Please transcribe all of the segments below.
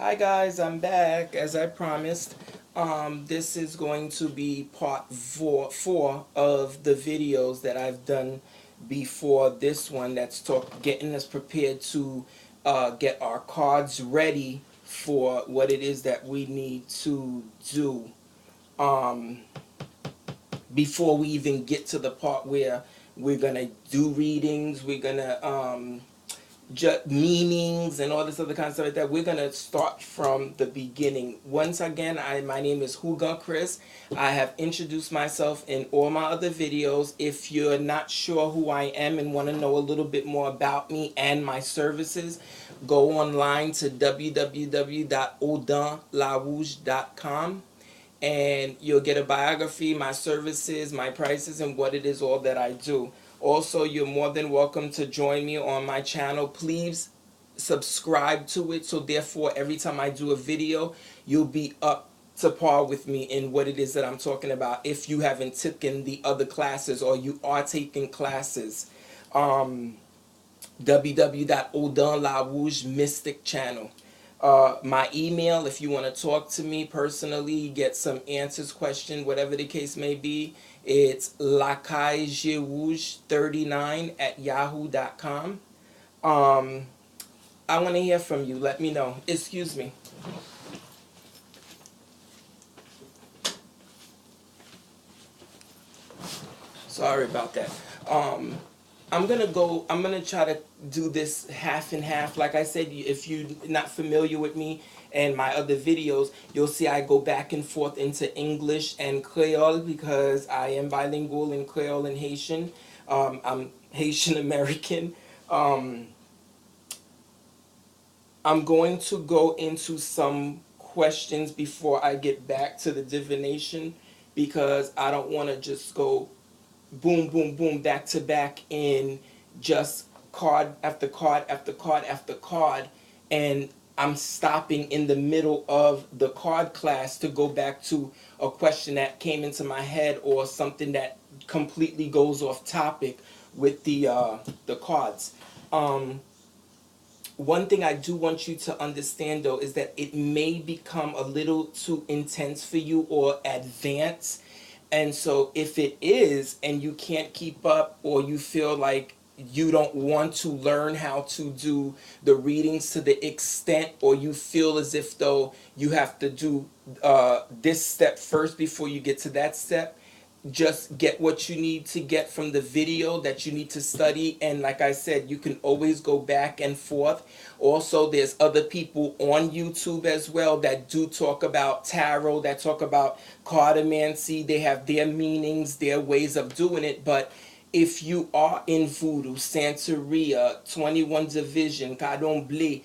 Hi guys, I'm back as I promised. This is going to be part four of the videos that I've done before this one that's getting us prepared to get our cards ready for what it is that we need to do before we even get to the part where we're gonna do readings, we're gonna meanings and all this other kind of stuff like that. We're gonna start from the beginning. Once again, my name is Hugo Chris. I have introduced myself in all my other videos. If you're not sure who I am and want to know a little bit more about me and my services, go online to www.audinlarouge.com and you'll get a biography, my services, my prices, and what it is all that I do. Also, you're more than welcome to join me on my channel. Please subscribe to it so therefore every time I do a video, you'll be up to par with me in what it is that I'm talking about if you haven't taken the other classes or you are taking classes. www.audinlarouge Mystic Channel. My email, if you want to talk to me personally, get some answers, question, whatever the case may be, it's lacaillerouge39@yahoo.com. I want to hear from you. Let me know. Excuse me. Sorry about that. I'm gonna try to do this half and half. Like I said, if you're not familiar with me and my other videos, you'll see I go back and forth into English and Creole because I am bilingual in Creole and Haitian. I'm Haitian American. I'm going to go into some questions before I get back to the divination because I don't want to just go boom, boom, boom, back to back in just card after card after card after card, and I'm stopping in the middle of the card class to go back to a question that came into my head or something that completely goes off topic with the cards. One thing I do want you to understand though is that it may become a little too intense for you or advanced. And so if it is and you can't keep up or you feel like you don't want to learn how to do the readings to the extent or you feel as if though you have to do this step first before you get to that step, just get what you need to get from the video that you need to study. And like I said, you can always go back and forth. Also, there's other people on YouTube as well that do talk about tarot, that talk about cartomancy. They have their meanings, their ways of doing it. But if you are in voodoo, Santeria, 21 division, cordon bleu,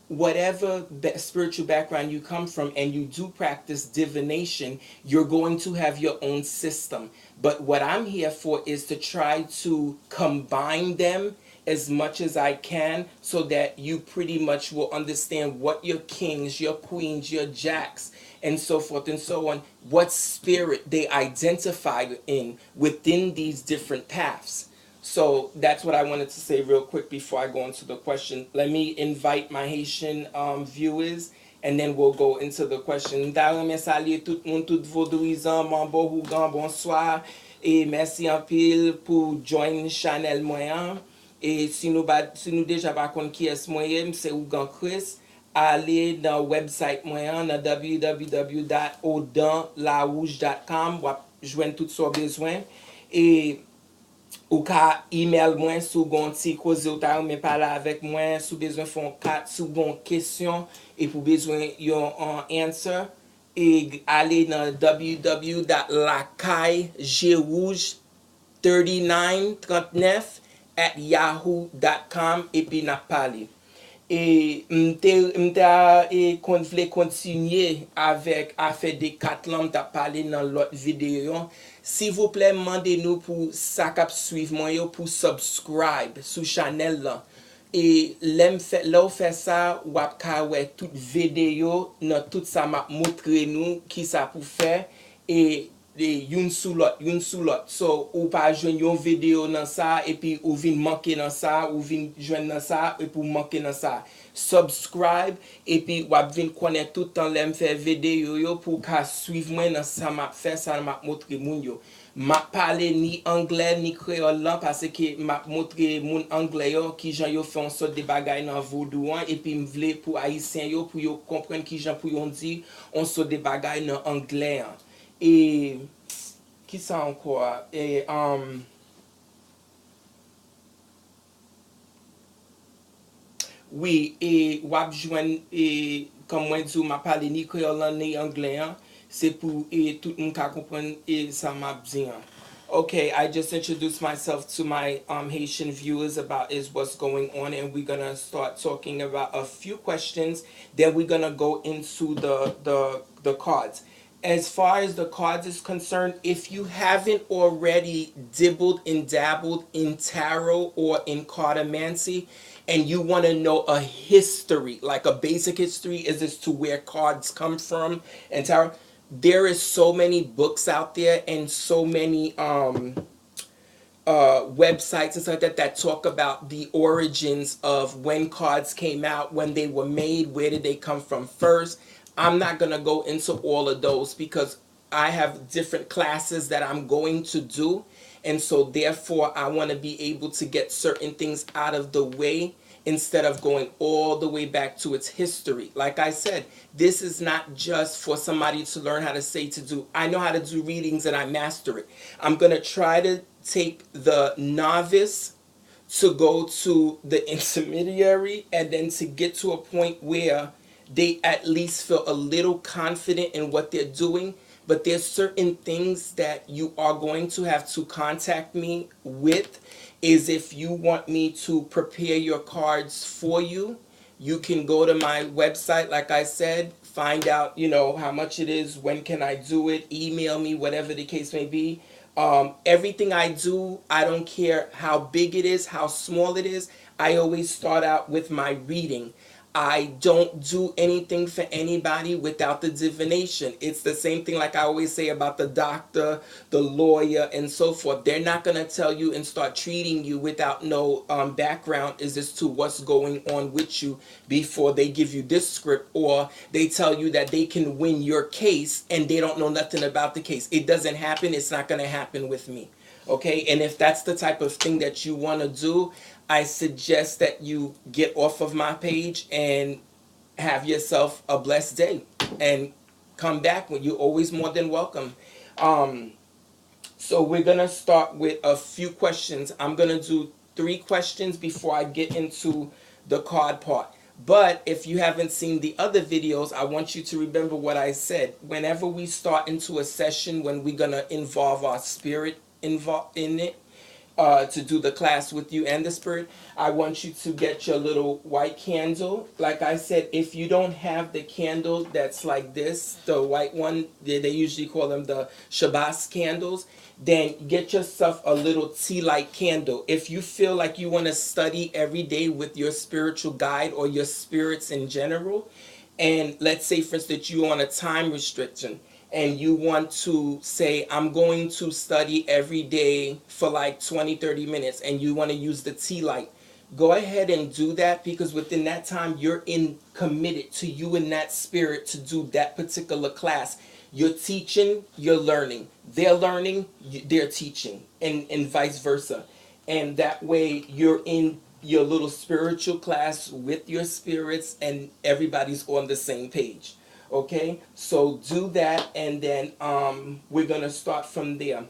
whatever spiritual background you come from and you do practice divination, you're going to have your own system. But what I'm here for is to try to combine them as much as I can so that you pretty much will understand what your kings, your queens, your jacks, and so forth and so on, what spirit they identify in within these different paths. So that's what I wanted to say real quick before I go into the question. Let me invite my Haitian viewers and then we'll go into the question. Dareme salye tout moun, tout vaudouizan, mambo hougan, bonsoir. Et merci en pile pour join channel moyen. Et si nous déjà pas kon qui est moyen, c'est Hougan Chris. Allez dans website moyen, dans www.audinlarouge.com, ou joindre tout son besoin. Et ou ka email mwen sou gon ti koze ou ta ou men pala avek mwen sou bezwen fon kat sou gon kesyon e pou bezwen yon answer e ale nan www.lacaillerouge3939@yahoo.com e pi nap pale. E mta kon vle kontinye avek afe de kat lan mta pale nan lot videyo. S'il vous plaît, mandez-nous pour ça cap suivre moi yo pour subscribe sous channel là. Et là ou fait ça ou ap ka wè toute vidéo dans tout ça m'a montré nous qui ça pour faire et Youn sou lot. So, ou pa jwen yon video nan sa, epi ou vin manke nan sa, ou vin jwen nan sa, epi ou manke nan sa. Subscribe, epi wap vin konen toutan lem fe video yo pou ka suiv mwen nan sa map fe, sa map motre moun yo. Map pale ni anglais ni créole lan parce que map montre moun anglais yo ki jan yo fè un sort de bagay nan vodou an et puis m vle pour haïtien yo pour yo comprendre ki jan pour yon di on sort de bagay nan anglais an. Et qui ça encore? Et oui, et wap jwen et comme moi di m'a parlé ni créole lan ni anglais an, c'est pour et tout moun ka comprendre et ça m'a bien. Okay, I just introduced myself to my Haitian viewers about is what's going on, and we're gonna start talking about a few questions. Then we're gonna go into the cards. As far as the cards is concerned, if you haven't already dibbled and dabbled in tarot or in cartomancy, and you want to know a history, like a basic history, is as to where cards come from and tarot, there is so many books out there and so many websites and stuff like that that talk about the origins of when cards came out, when they were made, where did they come from first. I'm not going to go into all of those because I have different classes that I'm going to do. And so therefore I want to be able to get certain things out of the way instead of going all the way back to its history. Like I said, this is not just for somebody to learn how to say to do. I know how to do readings and I master it. I'm going to try to take the novice to go to the intermediary and then to get to a point where they at least feel a little confident in what they're doing. But there's certain things that you are going to have to contact me with. Is if you want me to prepare your cards for you, you can go to my website, like I said, find out, how much it is, when can I do it, email me, whatever the case may be. Everything I do, I don't care how big it is, how small it is, I always start out with my reading. I don't do anything for anybody without the divination. It's the same thing like I always say about the doctor, the lawyer, and so forth. They're not going to tell you and start treating you without no background as to what's going on with you before they give you this script, or they tell you that they can win your case and they don't know nothing about the case. It doesn't happen. It's not going to happen with me. Okay, and if that's the type of thing that you want to do, I suggest that you get off of my page and have yourself a blessed day and come back when you're always more than welcome. So we're going to start with a few questions. I'm going to do 3 questions before I get into the card part. But if you haven't seen the other videos, I want you to remember what I said. Whenever we start into a session, when we're going to involve our spirit involved in it, to do the class with you and the spirit, I want you to get your little white candle. Like I said, if you don't have the candle that's like this, the white one, they usually call them the Shabbos candles, then get yourself a little tea light candle. If you feel like you want to study every day with your spiritual guide or your spirits in general, and let's say for instance you're on a time restriction, and you want to say, I'm going to study every day for like 20-30 minutes, and you want to use the tea light, go ahead and do that, because within that time you're committed to you in that spirit to do that particular class. You're teaching, you're learning. They're learning, they're teaching, and vice versa. And that way you're in your little spiritual class with your spirits and everybody's on the same page. Okay, so do that, and then we're gonna start from there.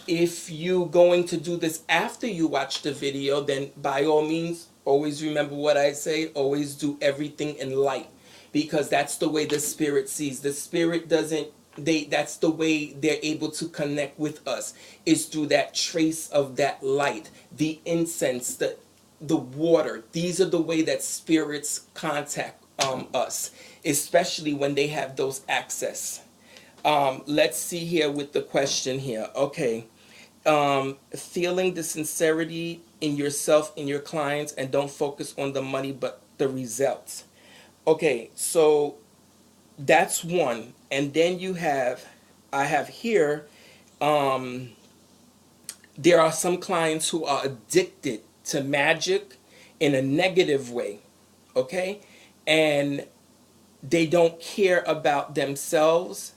If you're going to do this after you watch the video, then by all means, always remember what I say. Always do everything in light, because that's the way the spirit sees. The spirit doesn't. That's the way they're able to connect with us, is through that trace of that light, the incense, the water. These are the way that spirits contact us, especially when they have those access. Let's see here with the question here. Okay. Feeling the sincerity in yourself, in your clients, and don't focus on the money but the results. Okay, so that's one. And then I have here, There are some clients who are addicted to magic in a negative way, okay? And they don't care about themselves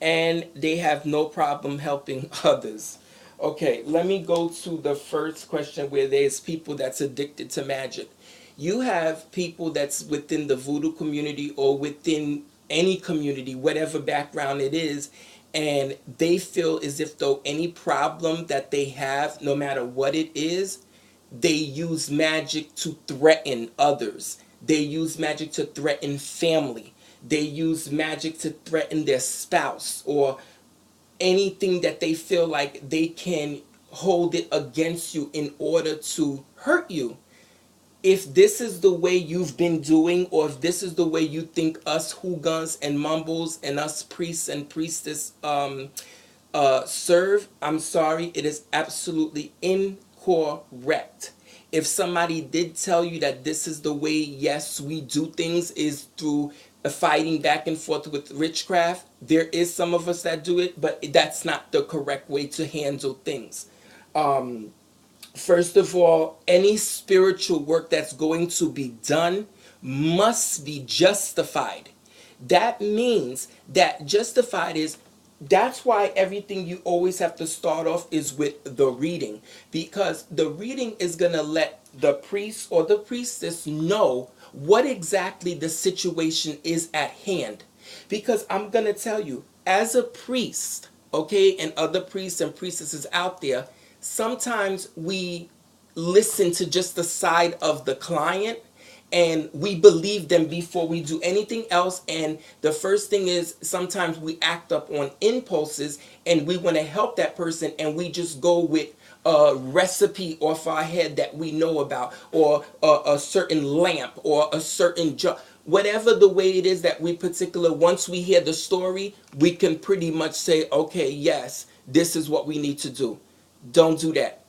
and they have no problem helping others. Okay, let me go to the first question where there's people that's addicted to magic. You have people that's within the voodoo community or within any community, whatever background it is, and they feel as if though any problem that they have, no matter what it is, they use magic to threaten others. They use magic to threaten family. They use magic to threaten their spouse or anything that they feel like they can hold it against you in order to hurt you. If this is the way you've been doing, or if this is the way you think us hoogans and mumbles and us priests and priestess serve, I'm sorry, it is absolutely incorrect. If somebody did tell you that this is the way, yes, we do things, is through a fighting back and forth with witchcraft, there is some of us that do it, but that's not the correct way to handle things. First of all, any spiritual work that's going to be done must be justified. That means that justified is, that's why everything you always have to start off is with the reading, because the reading is going to let the priest or the priestess know what exactly the situation is at hand. Because I'm going to tell you, as a priest, okay, and other priests and priestesses out there, sometimes we listen to just the side of the client and we believe them before we do anything else. And the first thing is, sometimes we act up on impulses and we want to help that person and we just go with a recipe off our head that we know about, or a certain lamp, or a certain jar, whatever the way it is that we particular, once we hear the story, we can pretty much say, okay, yes, this is what we need to do. Don't do that.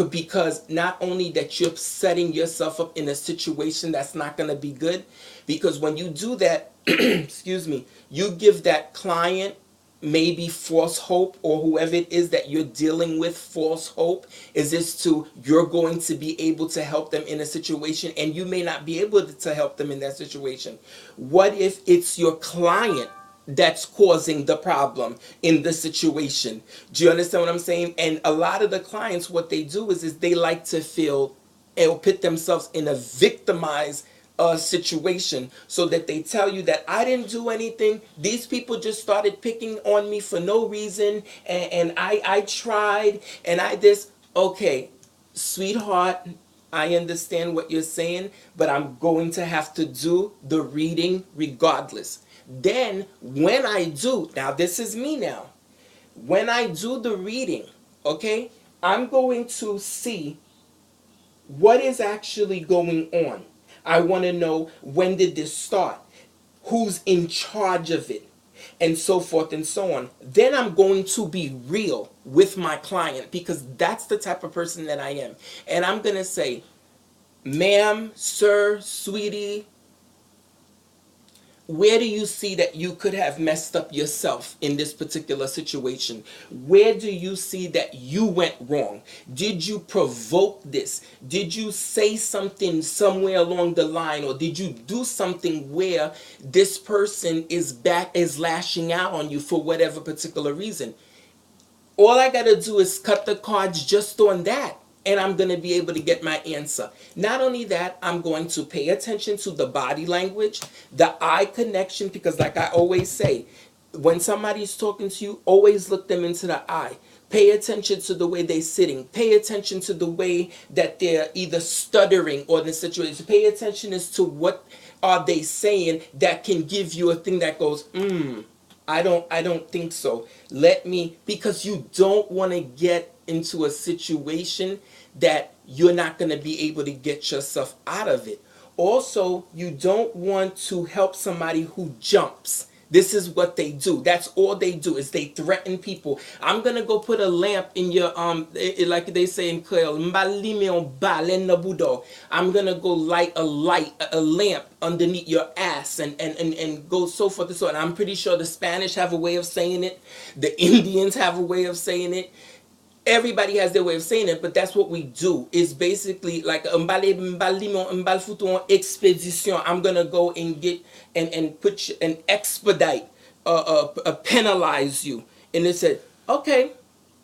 Because not only that, you're setting yourself up in a situation that's not going to be good, because when you do that, excuse me, you give that client maybe false hope, or whoever it is that you're dealing with false hope, is this to, you're going to be able to help them in a situation, and you may not be able to help them in that situation. What if it's your client that's causing the problem in the situation? Do you understand what I'm saying? And a lot of the clients, what they do is they like to feel and put themselves in a victimized situation, so that they tell you that I didn't do anything. These people just started picking on me for no reason, and I tried, and I this. Okay, sweetheart, I understand what you're saying, but I'm going to have to do the reading regardless. Then when I do, now this is me now. When I do the reading, okay, I'm going to see what is actually going on. I want to know, when did this start? Who's in charge of it? And so forth and so on. Then I'm going to be real with my client, because that's the type of person that I am. And I'm going to say, ma'am, sir, sweetie, where do you see that you could have messed up yourself in this particular situation? Where do you see that you went wrong? Did you provoke this? Did you say something somewhere along the line, or did you do something where this person is lashing out on you for whatever particular reason? All I got to do is cut the cards just on that, and I'm going to be able to get my answer. Not only that, I'm going to pay attention to the body language, the eye connection, because like I always say, when somebody's talking to you, always look them into the eye. Pay attention to the way they're sitting. Pay attention to the way that they're either stuttering or the situation. Pay attention as to what are they saying that can give you a thing that goes, I don't think so. Let me, because you don't want to get into a situation that you're not going to be able to get yourself out of it. Also, you don't want to help somebody who jumps. This is what they do. That's all they do is they threaten people. I'm gonna go put a lamp in your like they say in Creole. I'm gonna go light a lamp underneath your ass and go so forth and so on. I'm pretty sure the Spanish have a way of saying it. The Indians have a way of saying it. Everybody has their way of saying it, but that's what we do. It's basically like expedition. I'm gonna go and get and put you, and expedite, penalize you. And it said, okay,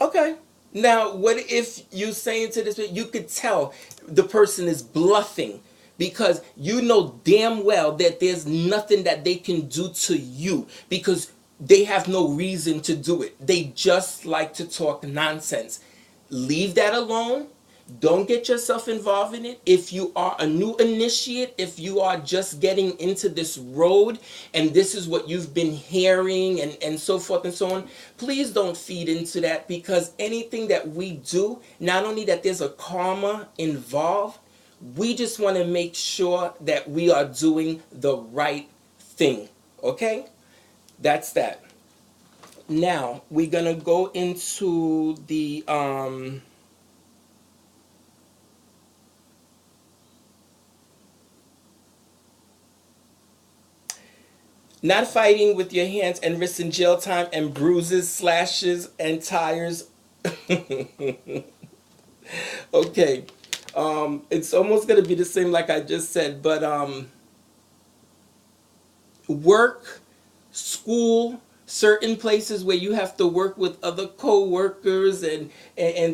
okay. Now, what if you saying to this? You could tell the person is bluffing because you know damn well that there's nothing that they can do to you because they have no reason to do it. They just like to talk nonsense. Leave that alone. Don't get yourself involved in it. If you are a new initiate, if you are just getting into this road and this is what you've been hearing and so forth and so on, please don't feed into that because anything that we do, not only that there's a karma involved, we just want to make sure that we are doing the right thing. Okay? That's that. Now, we're going to go into the not fighting with your hands and risking jail time and bruises, slashes, and tires. Okay. It's almost going to be the same like I just said, but work, school, certain places where you have to work with other co-workers and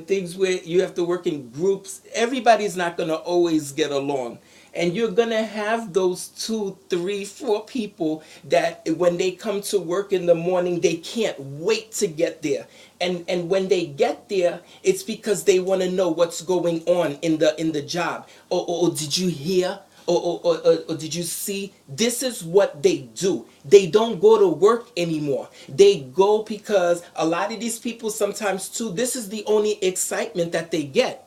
things where you have to work in groups, everybody's not going to always get along, and you're going to have those two, three, four people that when they come to work in the morning they can't wait to get there, and when they get there it's because they want to know what's going on in the job. Or did you hear? Or did you see? This is what they do. They don't go to work anymore. They go because a lot of these people sometimes too, this is the only excitement that they get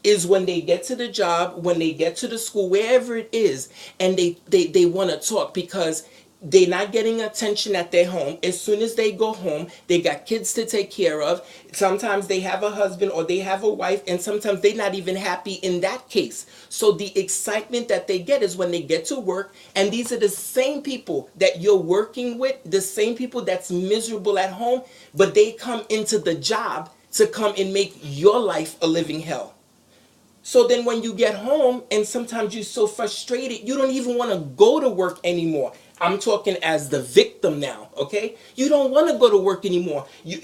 is when they get to the job, when they get to the school, wherever it is, and they want to talk because they're not getting attention at their home. As soon as they go home, they got kids to take care of. Sometimes they have a husband or they have a wife, and sometimes they're not even happy in that case. So the excitement that they get is when they get to work, and these are the same people that you're working with, the same people that's miserable at home, but they come into the job to come and make your life a living hell. So then when you get home and sometimes you're so frustrated, you don't even want to go to work anymore. I'm talking as the victim now, okay? You don't want to go to work anymore. You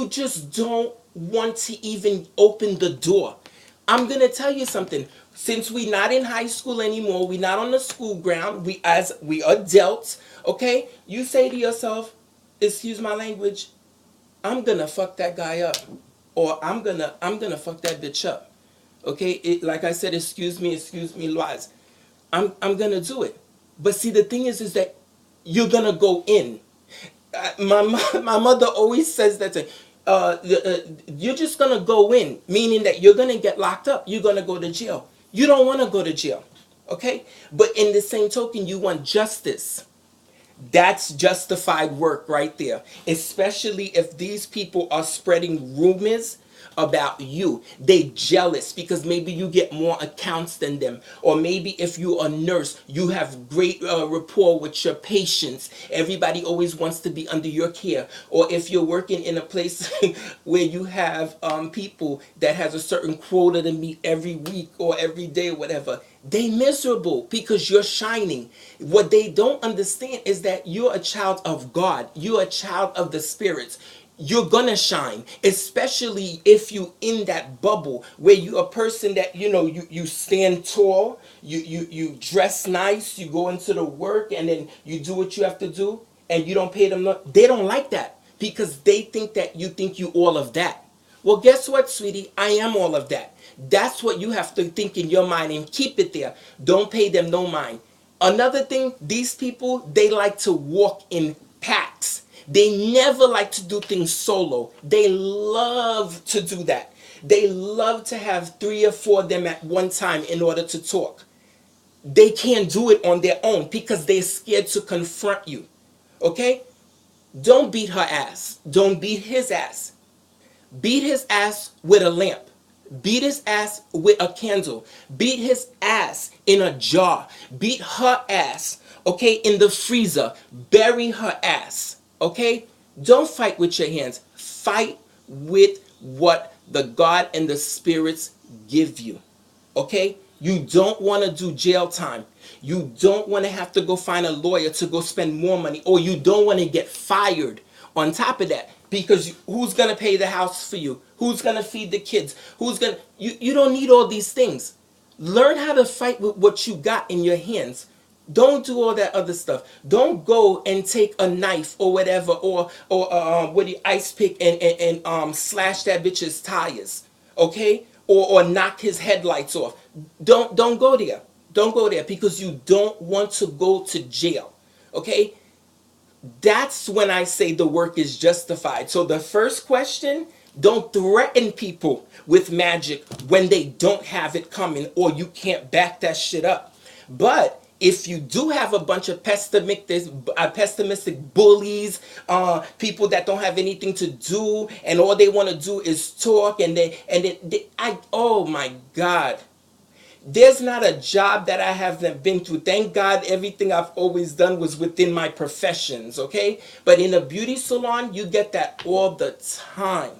just don't want to even open the door. I'm going to tell you something. Since we're not in high school anymore, we're not on the school ground, we adults, okay? You say to yourself, excuse my language, I'm going to fuck that guy up, or I'm going to fuck that bitch up. Okay, like I said, excuse me, Loise. I'm gonna do it. But see, the thing is that you're gonna go in. My mother always says that. You're just gonna go in, meaning that you're gonna get locked up. You're gonna go to jail. You don't want to go to jail, okay? But in the same token, you want justice. That's justified work right there. Especially if these people are spreading rumors about you. They jealous because maybe you get more accounts than them. Or maybe if you're a nurse, you have great rapport with your patients. Everybody always wants to be under your care. Or if you're working in a place where you have people that has a certain quota to meet every week or every day or whatever, they miserable because you're shining. What they don't understand is that you're a child of God. You're a child of the spirits. You're gonna shine, especially if you in that bubble where you're a person that you stand tall, you dress nice, you go into the work, and then you do what you have to do, and you don't pay them. They don't like that because they think that you think you all of that. Well, guess what, sweetie? I am all of that. That's what you have to think in your mind and keep it there. Don't pay them no mind. Another thing, these people, they like to walk in packs. They never like to do things solo. They love to do that. They love to have three or four of them at one time in order to talk. They can't do it on their own because they're scared to confront you. Okay? Don't beat her ass. Don't beat his ass. Beat his ass with a lamp. Beat his ass with a candle. Beat his ass in a jar. Beat her ass, okay, in the freezer. Bury her ass, okay? Don't fight with your hands. Fight with what the God and the spirits give you, okay? You don't want to do jail time. You don't want to have to go find a lawyer to go spend more money, or you don't want to get fired on top of that, because who's going to pay the house for you? Who's going to feed the kids? Who's going to you don't need all these things. Learn how to fight with what you got in your hands. Don't do all that other stuff. Don't go and take a knife or whatever, or what do you ice pick and slash that bitch's tires, okay? Or knock his headlights off. Don't go there. Don't go there, because you don't want to go to jail, okay? That's when I say the work is justified. So the first question, don't threaten people with magic when they don't have it coming, or you can't back that shit up. But if you do have a bunch of pessimistic bullies, people that don't have anything to do and all they want to do is talk, oh my God, there's not a job that I haven't been through. Thank God everything I've always done was within my professions, okay? But in a beauty salon, you get that all the time,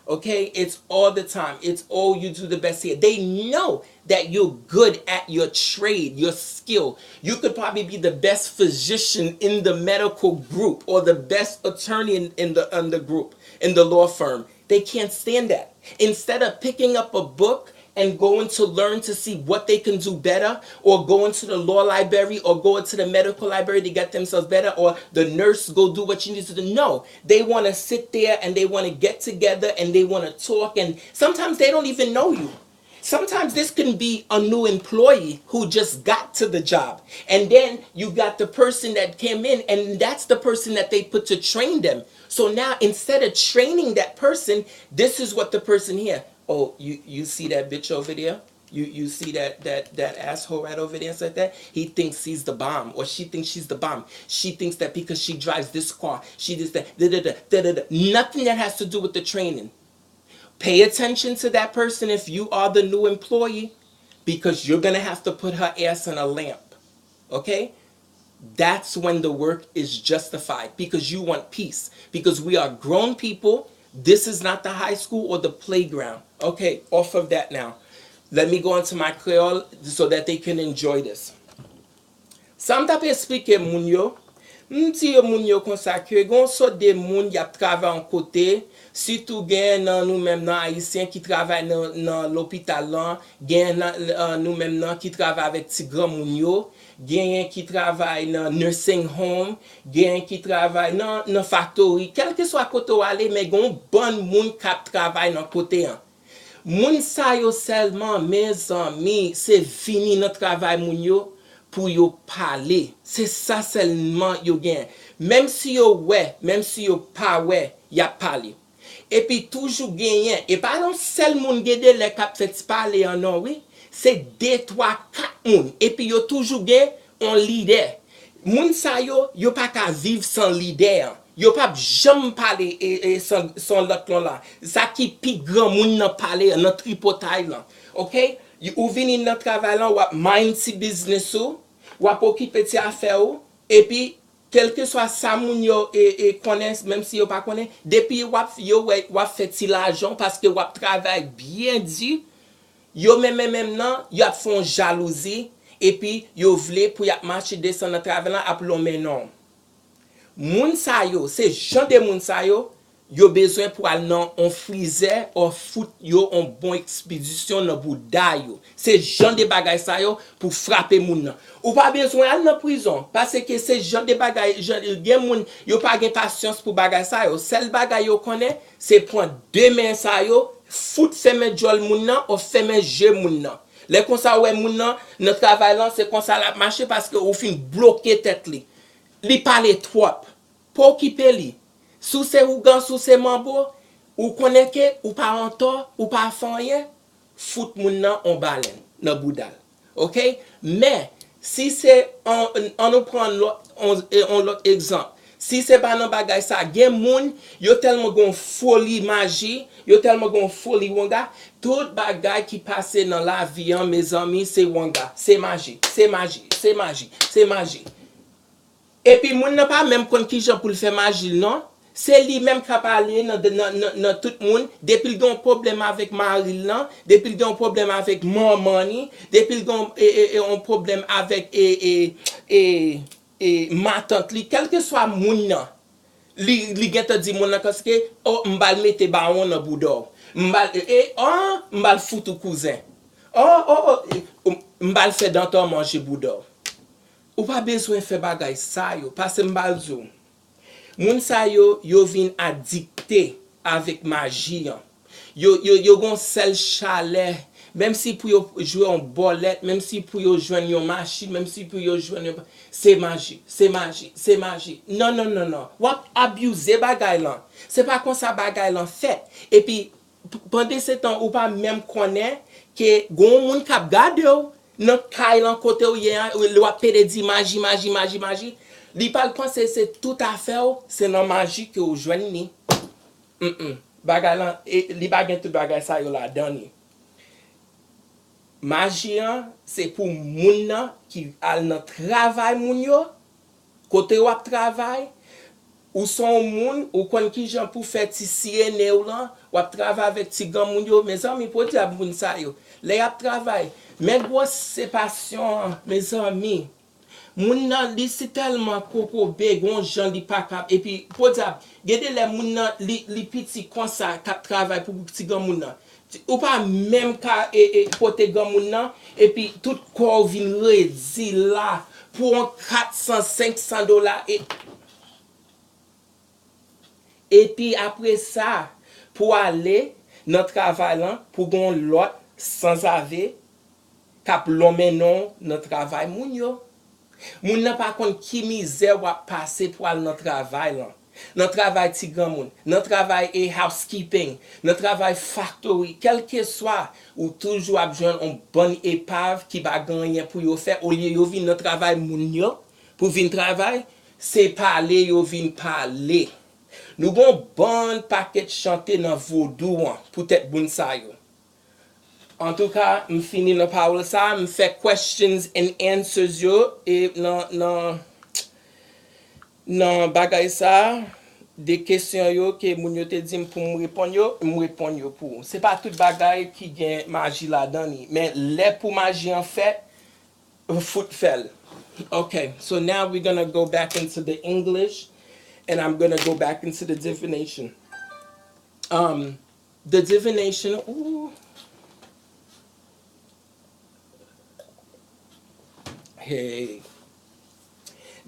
okay? It's all the time. It's all you do the best here. They know that you're good at your trade, your skill. You could probably be the best physician in the medical group, or the best attorney in the group, in the law firm. They can't stand that. Instead of picking up a book and going to learn to see what they can do better, or going to the law library, or going to the medical library to get themselves better, or the nurse go do what she needs to do. No, they want to sit there and they want to get together and they want to talk, and sometimes they don't even know you. Sometimes this can be a new employee who just got to the job. And then you got the person that came in, and that's the person that they put to train them. So now instead of training that person, this is what the person here. Oh, you see that bitch over there? You see that asshole right over there, like that? He thinks he's the bomb, or she thinks she's the bomb. She thinks that because she drives this car, she does that. Nothing that has to do with the training. Pay attention to that person if you are the new employee, because you're going to have to put her ass in a lamp. Okay? That's when the work is justified, because you want peace. Because we are grown people. This is not the high school or the playground. Okay, off of that now. Let me go into my Creole so that they can enjoy this. Sam tap explike moun yo, mti yo moun yo konsakre, gon so de moun yap travay an kote, sitou gen nan nou menm nan Haitien ki travay nan l'hôpital lan, gen nan nou menm nan ki travay avec ti gran moun yo, gen ki travay nan nursing home, gen ki travay nan factory, kelke so a kote wale, men gon bon moun kap travay nan kote an. Moun sa yo selman, mes ami, se fini nan travay moun yo, pour yo parler. C'est ça seulement yo gain. Même si yo ouais, même si yo pas ouais, y a parlé. Et puis toujours gagner. Et pas non seul moun gede les cap fait parler en non oui, c'est 2 3 4 moun. Et puis yo toujours gain un leader. Moun sa yo pas ka vivre sans leader. Yo pas jamais parler et sans l'autre là. Ça qui pi grand moun nan parler nan tripotaille là. OK? Ou vini nan travail lan, wap mind si business ou, wap okipe ti affaire ou, et puis quel que soit ça moun yo et connaissent, même si yo pas connaît, depuis wap fait ti l'argent parce que wap travail bien dit, yo même nan, yo ap font jalousie, et puis yo vle pour y ap marcher descendre nan travail lan ap l'on non. Moun sa yo, c'est gens de moun sa yo besoin pour aller dans un freezer ou fout yo en bon expédition dans bouda yo. C'est genre de bagay sa yo pour frapper moun nan. Ou pas besoin aller dans prison parce que c'est genre de bagay gen moun yo pas gen patience pour bagay sa yo. Seul bagay yo connaît c'est prendre deux mains sa yo, fout fermer jol moun nan ou fermer jeu moun nan. Les comme ça ouais moun nan notre travail là c'est comme ça la marcher parce que au fin bloquer tête li. Li parler trop pour occuper li. Sous ces ougan, sous ces mambo, ou connaissez, ou pas en tort, ou pas rien, fout moun nan en baleine, nan boudal. OK? Mais, si c'est, on nous prend l'autre exemple. Si se pa nan bagay sa, gen moun, yo telman gon foli maji, yo telman gon foli wanga, tout bagay ki pase nan la vi an, mes amis, se wanga, se maji, se maji, se maji, se maji. E pi moun nan pa menm kon ki jan pou l fè maji non, se li menm kap ale nan tout moun, depil gon problem avèk maril nan, depil gon problem avèk mamani, depil gon problem avèk matant li, kelke swa moun nan, li gen te di moun nan koske, oh, mbal mette ba on nan boudor, mbal foutou kouzen, mbal fè danton manje boudor. Ou pa bezwen fè bagay sa yo, pase mbal zo. Moun sa yo vin adikte avèk maji an. Yo gon sel chalet, même si pou yo jwe an bolet, même si pou yo jwen yon machine, même si pou yo jwen yon... C'est magie, c'est magie, c'est magie. Non, non, non, non. Wap abuse bagay lan. C'est pas kon sa bagay lan fait. Et puis, pendant ce temps, ou pa même konnen que gon moun kap gade yo, nan kay lan kote ou yen, ou wap pede di magie, magie, magie, magie. Li pal pense c'est tout à fait ou, c'est nan magie que ou jwen ni. Bagay lan, li bagay tout bagay sa yo la dan ni. Magie an, c'est pour moun nan ki al nan travay moun yo, kote wap travay, ou son moun, ou kon ki jan pou fè ti siyene ou lan, wap travay avèk ti gan moun yo, mes amis, pou di ap moun sa yo, le ap travay, men gwo se pasyon, mes amis, moun nan li si telman koko beg, on jan li pa kap, e pi, pou di ap, gede le moun nan li piti konsa kap travay pou ti gan moun nan, ou pa même ka pote gan moun nan, et puis tout corps vin redi là pour 400-500 dollars et puis après ça pour aller dans travail là pour gon lot sans ave k'ap l'homme non dans travail moun yo. Moun nan pa kon ki misère wap passe pour aller dans travail là. Nan travail ti gran moun, nan travail housekeeping, nan travail factory, quel que soit, ou toujours ap jwenn on bonne épave qui ba ganyen pour yo faire, au lieu yo vin nan travail moun yo, pour vin travail, c'est parler yo vin parler. Nous gon bon paquet chanter dans vaudou pour tête bon sa yo. En tout cas, m fini nan parole ça, m fait questions and answers yo et nan bagay sa, des questions yo que moun yo te dim pou m repon yo pou. C'est pas tout bagay qui gen magie la dan ni, mais les pou magie en fait, foot fel. Okay, so now we're gonna go back into the English, and I'm gonna go back into the divination. The divination, ooh. Hey.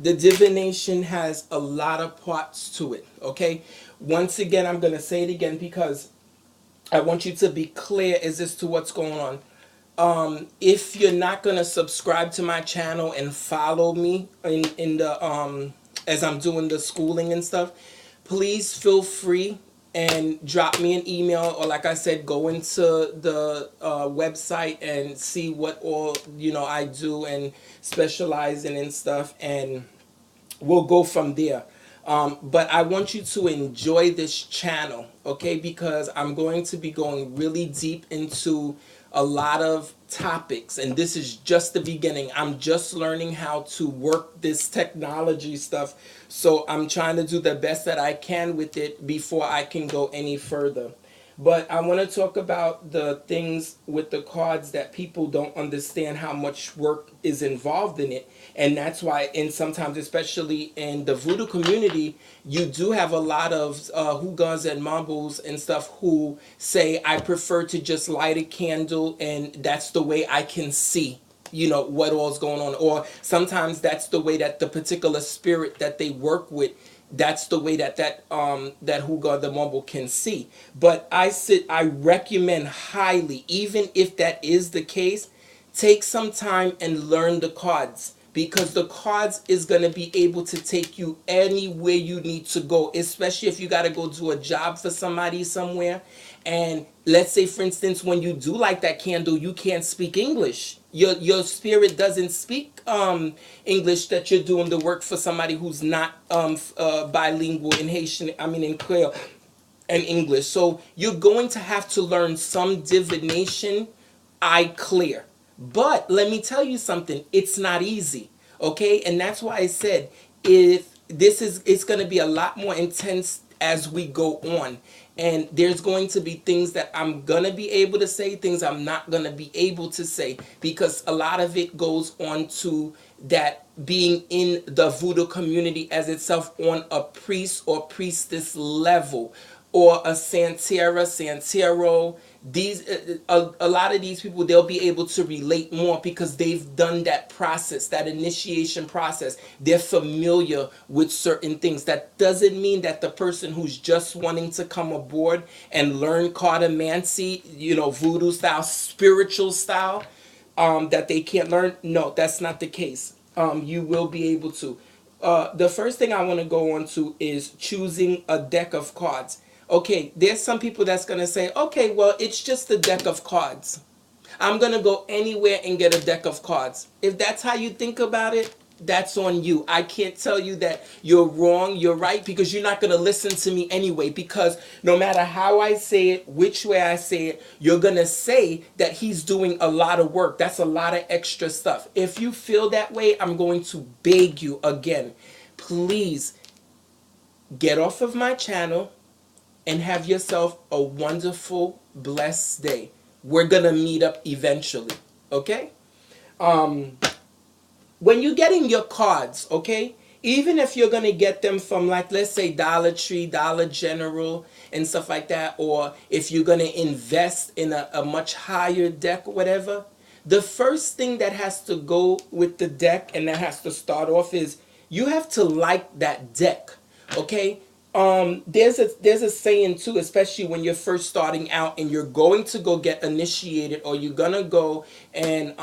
The divination has a lot of parts to it, okay? Once again, I'm going to say it again because I want you to be clear as to what's going on. If you're not going to subscribe to my channel and follow me in the as I'm doing the schooling and stuff, please feel free and drop me an email, or like I said, go into the website and see what all I do and specialize in and stuff, and we'll go from there. But I want you to enjoy this channel, okay? Because I'm going to be going really deep into a lot of topics, and this is just the beginning. I'm just learning how to work this technology stuff, so I'm trying to do the best that I can with it before I can go any further. But I want to talk about the things with the cards that people don't understand how much work is involved in it. And that's why, and sometimes, especially in the voodoo community, you do have a lot of hoogans and mumbles and stuff who say, I prefer to just light a candle and that's the way I can see, what all's going on. Or sometimes that's the way that the particular spirit that they work with, that's the way that hooga the mumble can see. But I recommend highly, even if that is the case, take some time and learn the cards, because the cards is going to be able to take you anywhere you need to go, especially if you got to go do a job for somebody somewhere. And let's say, for instance, when you do light that candle, you can't speak English. Your spirit doesn't speak English, that you're doing the work for somebody who's not bilingual in Haitian, I mean in Creole and English. So you're going to have to learn some divination, eye clear. But let me tell you something, it's not easy. Okay? And that's why I said, if this is, it's going to be a lot more intense as we go on. And there's going to be things that I'm going to be able to say, things I'm not going to be able to say, because a lot of it goes on to that being in the voodoo community as itself on a priest or priestess level, or a Santera, Santero. These a lot of these people, they'll be able to relate more because they've done that process, that initiation process. They're familiar with certain things. That doesn't mean that the person who's just wanting to come aboard and learn cartomancy, voodoo style, spiritual style, that they can't learn. No, that's not the case. You will be able to. The first thing I want to go on to is choosing a deck of cards. Okay, there's some people that's going to say, okay, well, it's just a deck of cards. I'm going to go anywhere and get a deck of cards. If that's how you think about it, that's on you. I can't tell you that you're wrong, you're right, because you're not going to listen to me anyway. Because no matter how I say it, which way I say it, you're going to say that he's doing a lot of work. That's a lot of extra stuff. If you feel that way, I'm going to beg you again, please get off of my channel and have yourself a wonderful, blessed day. We're going to meet up eventually, okay? When you're getting your cards, okay, even if you're going to get them from, like, let's say Dollar Tree, Dollar General, and stuff like that, or if you're going to invest in a much higher deck or whatever, the first thing that has to go with the deck and that has to start off is you have to like that deck, okay? There's a saying too, especially when you're first starting out and you're going to go get initiated, or you're gonna go and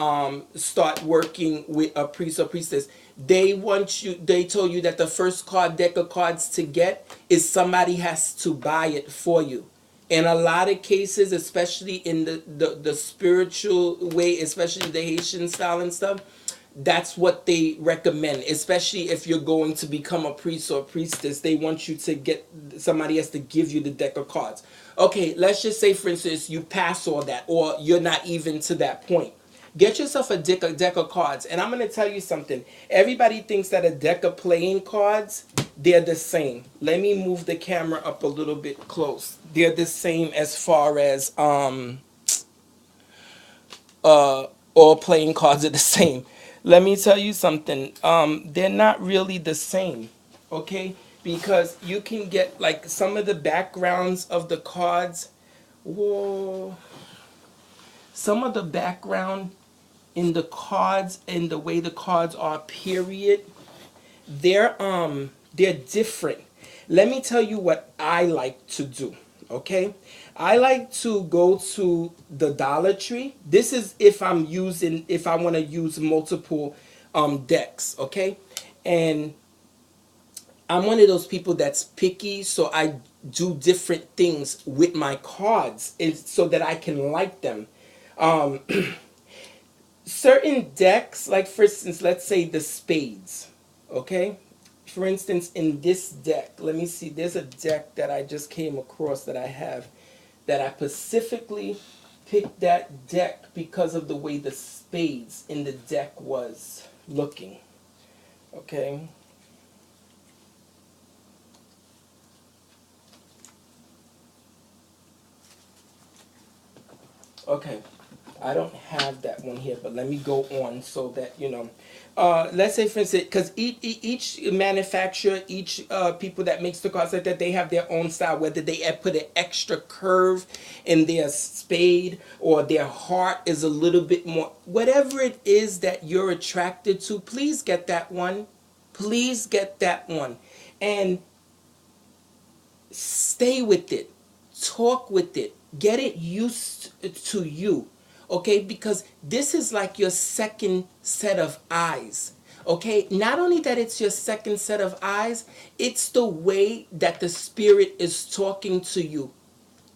start working with a priest or priestess. They told you that the first deck of cards to get is somebody has to buy it for you. In a lot of cases, especially in the spiritual way, especially the Haitian style and stuff, that's what they recommend. Especially if you're going to become a priest or a priestess, they want you to get, somebody has to give you the deck of cards. Okay, let's just say, for instance, you pass all that, or you're not even to that point. Get yourself a deck of cards. And I'm going to tell you something. Everybody thinks that a deck of playing cards, they're the same. Let me move the camera up a little bit close. They're the same as far as all playing cards are the same. Let me tell you something. They're not really the same, okay? Because you can get, like, some of the backgrounds of the cards. Whoa. Some of the background in the cards and the way the cards are, period, they're different. Let me tell you what I like to do, okay? I like to go to the Dollar Tree. This is if I want to use multiple decks, okay? And I'm one of those people that's picky, so I do different things with my cards so that I can like them. Certain decks, like for instance, let's say the spades, okay? For instance, in this deck, let me see, there's a deck that I just came across that I have, that I specifically picked that deck because of the way the spades in the deck was looking, okay? Okay, I don't have that one here, but let me go on so that, let's say, for instance, because each manufacturer, each people that makes the cards like that, they have their own style, whether they put an extra curve in their spade or their heart is a little bit more, whatever it is that you're attracted to, please get that one. Please get that one. And stay with it, talk with it, get it used to you, okay? Because this is like your second set of eyes, okay? Not only that it's your second set of eyes, it's the way that the spirit is talking to you.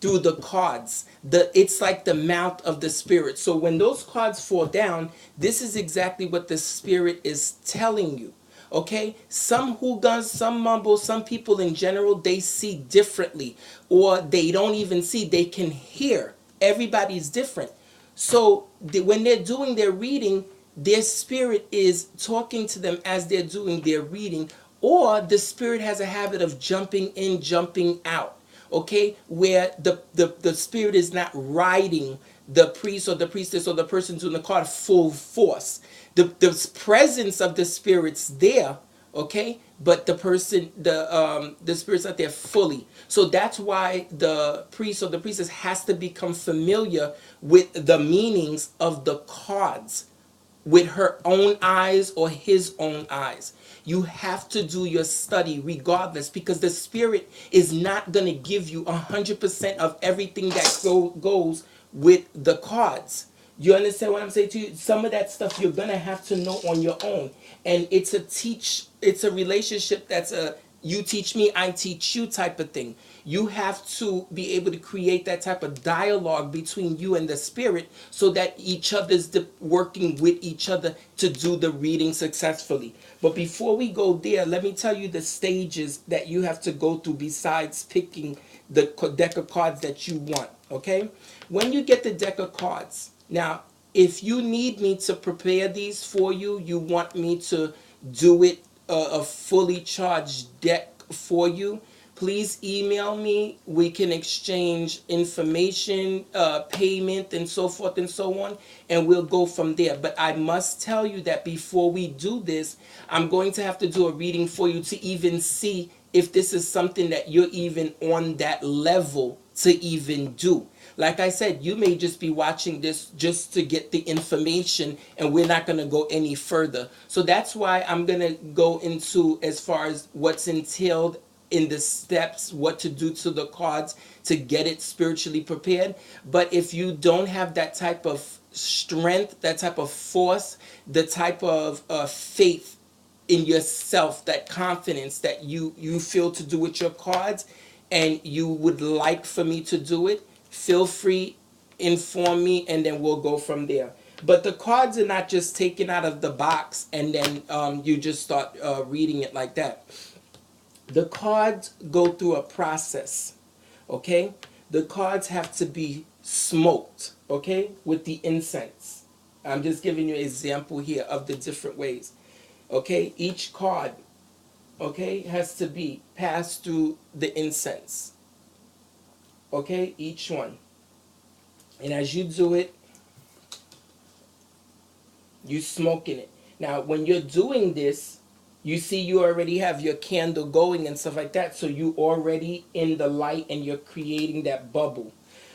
through the cards. It's like the mouth of the spirit. So when those cards fall down, this is exactly what the spirit is telling you. Okay, some hoogans, some mumble, some people in general, they see differently, or they don't even see, they can hear. Everybody's different. So when they're doing their reading, their spirit is talking to them as they're doing their reading, or the spirit has a habit of jumping in, jumping out. Okay, where the spirit is not riding the priest or the priestess or the person doing the card full force. The presence of the spirit's there, okay, but the spirit's not there fully. So that's why the priest or the priestess has to become familiar with the meanings of the cards with her own eyes or his own eyes. You have to do your study regardless, because the spirit is not going to give you 100% of everything that goes with the cards. You understand what I'm saying to you? Some of that stuff you're going to have to know on your own. And it's a relationship that's a you teach me, I teach you type of thing. You have to be able to create that type of dialogue between you and the spirit, so that each other's working with each other to do the reading successfully. But before we go there, let me tell you the stages that you have to go through besides picking the deck of cards that you want. Okay, when you get the deck of cards, now if you need me to prepare these for you, you want me to do it a fully charged deck for you, please email me. We can exchange information, payment, and so forth and so on, and we'll go from there. But I must tell you that before we do this, I'm going to have to do a reading for you to even see if this is something that you're even on that level to even do. Like I said, you may just be watching this just to get the information, and we're not going to go any further. So that's why I'm going to go into as far as what's entailed in the steps, what to do to the cards to get it spiritually prepared. But if you don't have that type of strength, that type of force, the type of faith in yourself, that confidence that you feel to do with your cards, and you would like for me to do it, feel free, inform me, and then we'll go from there. But the cards are not just taken out of the box and then you just start reading it like that. The cards go through a process. Okay, the cards have to be smoked, okay, with the incense. I'm just giving you an example here of the different ways. Okay, each card, okay, has to be passed through the incense. Okay, each one. And as you do it, you smoking it. Now, when you're doing this, you see you already have your candle going and stuff like that. So you already in the light, and you're creating that bubble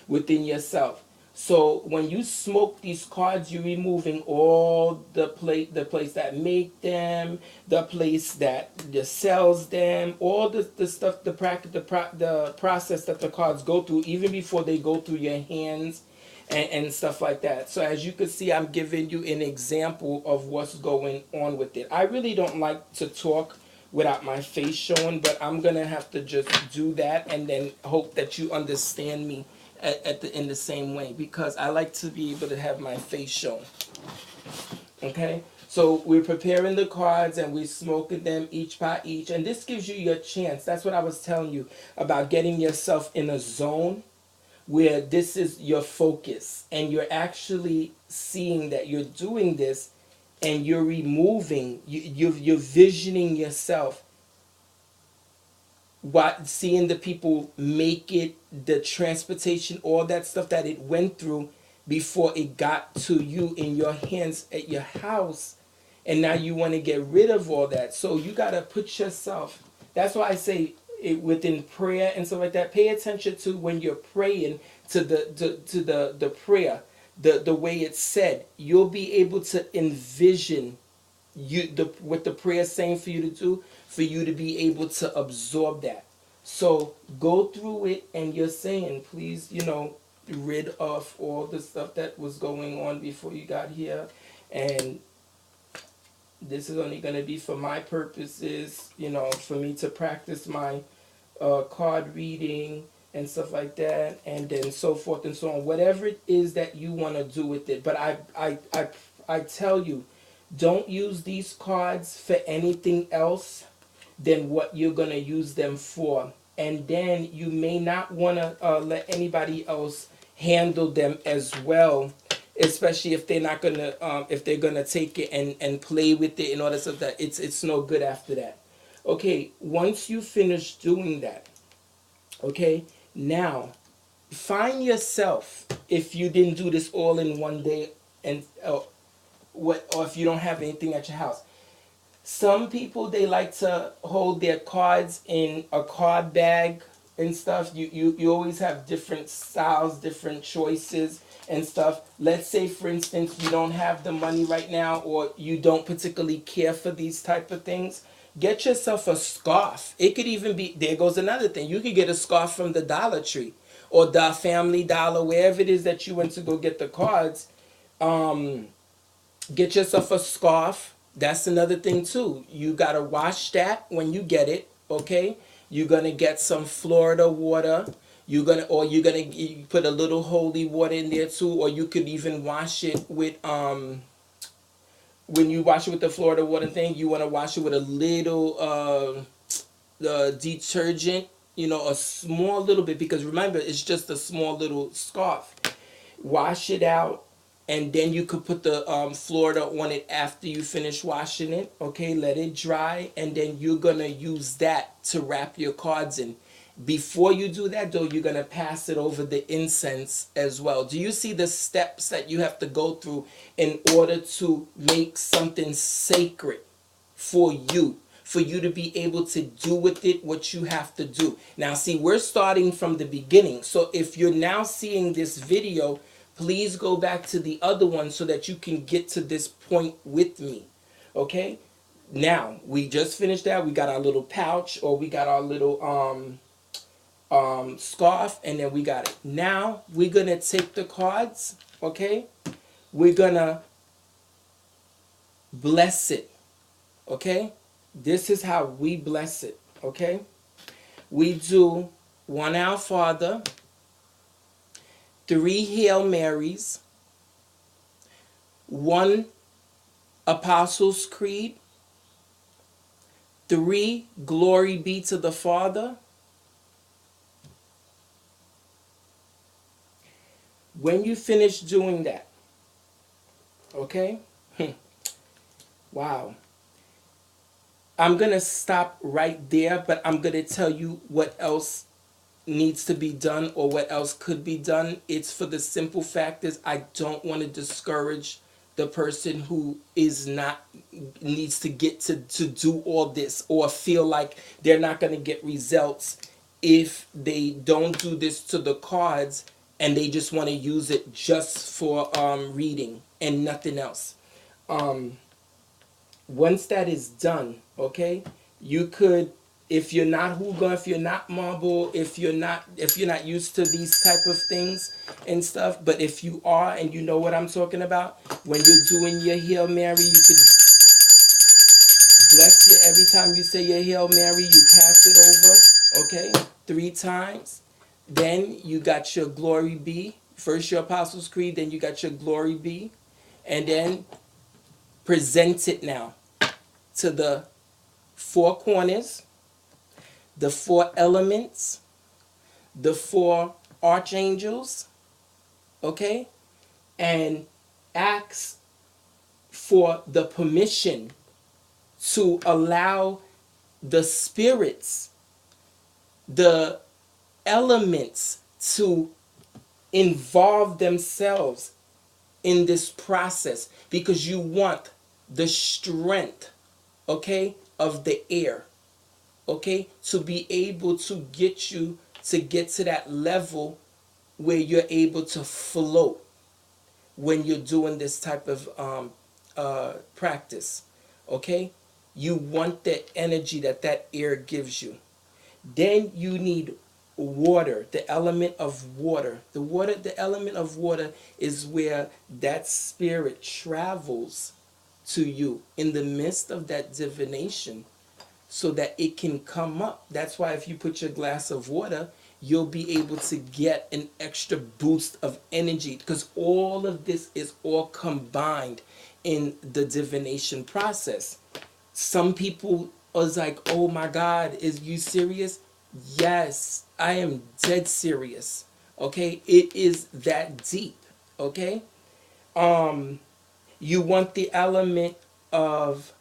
within yourself. So when you smoke these cards, you're removing all the place that make them, the place that sells them, all the stuff, the process that the cards go through, even before they go through your hands and stuff like that. So as you can see, I'm giving you an example of what's going on with it. I really don't like to talk without my face showing, but I'm gonna have to just do that, and then hope that you understand me in the same way, because I like to be able to have my face shown. Okay, so we're preparing the cards and we're smoking them each by each, and this gives you your chance. That's what I was telling you about, getting yourself in a zone where this is your focus, and you're actually seeing that you're doing this, and you're removing, you're visioning yourself, what, seeing the people make it, the transportation, all that stuff that it went through before it got to you in your hands at your house, and now you want to get rid of all that. So you got to put yourself, that's why I say it, within prayer and stuff like that, pay attention to when you're praying, to the prayer, the way it's said. You'll be able to envision what the prayer is saying for you to do, for you to be able to absorb that. So go through it, and you're saying, please, rid of all the stuff that was going on before you got here, and this is only going to be for my purposes, for me to practice my card reading and stuff like that, and then so forth and so on. Whatever it is that you want to do with it. But I tell you, don't use these cards for anything else than what you're going to use them for. And then you may not want to let anybody else handle them as well, especially if they're not going to if they're going to take it and play with it in order so that it's no good after that. Okay, once you finish doing that, okay, now find yourself, if you didn't do this all in one day, and what, or if you don't have anything at your house. Some people, they like to hold their cards in a card bag and stuff. You always have different styles, different choices and stuff. Let's say, for instance, you don't have the money right now, or you don't particularly care for these type of things. Get yourself a scarf. It could even be, there goes another thing. You could get a scarf from the Dollar Tree or the Family Dollar, wherever it is that you went to go get the cards. Get yourself a scarf. That's another thing too. You gotta wash that when you get it. Okay. You're gonna get some Florida water. You put a little holy water in there too, or you could even wash it with when you wash it with the Florida water thing, you want to wash it with a little detergent, a small little bit, because remember, it's just a small little scarf. Wash it out, and then you could put the Florida on it after you finish washing it. Okay, let it dry, and then you're gonna use that to wrap your cards in. Before you do that, though, you're gonna pass it over the incense as well. Do you see the steps that you have to go through in order to make something sacred for you? For you to be able to do with it what you have to do. Now, see, we're starting from the beginning. So if you're now seeing this video, please go back to the other one so that you can get to this point with me. Okay? Now, we just finished that. We got our little pouch, or we got our little scarf, and then we got it. Now, we're going to take the cards, okay? We're going to bless it, okay? This is how we bless it, okay? We do 1 Our Father, 3 Hail Marys, 1 Apostles' Creed, 3 Glory Be to the Father. When you finish doing that, okay? Wow. I'm going to stop right there, but I'm going to tell you what else needs to be done, or what else could be done. It's for the simple fact is I don't want to discourage the person who is not, needs to get to do all this, or feel like they're not going to get results if they don't do this to the cards, and they just want to use it just for reading and nothing else. Once that is done, okay, you could, if you're not hookah, if you're not marble, if you're not used to these type of things and stuff, but if you are and you know what I'm talking about, when you're doing your Hail Mary, you could bless you every time you say your Hail Mary. You pass it over, okay, 3 times. Then you got your Glory Be. First your Apostles' Creed, then you got your Glory Be, and then present it now to the 4 corners, the 4 elements, the 4 archangels, okay? And ask for the permission to allow the spirits, the elements, to involve themselves in this process, because you want the strength, okay, of the air, okay, to be able to get you to get to that level where you're able to float when you're doing this type of practice, okay? You want the energy that that air gives you. Then you need water, the element of water. The element of water is where that spirit travels to you in the midst of that divination, so that it can come up. That's why if you put your glass of water you'll be able to get an extra boost of energy, because all of this is all combined in the divination process. Some people was like, oh my God, is you serious? Yes, I am dead serious. Okay, it is that deep. Okay, you want the element of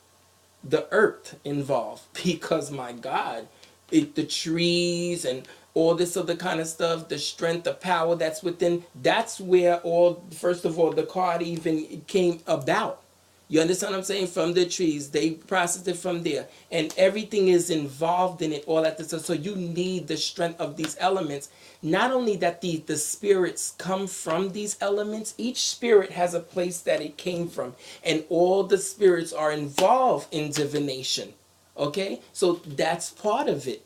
the earth involved, because my God, the trees and all this other kind of stuff, the strength, the power that's within, that's where all, first of all, the card even came about. You understand what I'm saying? From the trees, they processed it from there, and everything is involved in it all at the time. So you need the strength of these elements. Not only that, the spirits come from these elements. Each spirit has a place that it came from, and all the spirits are involved in divination. Okay, so that's part of it.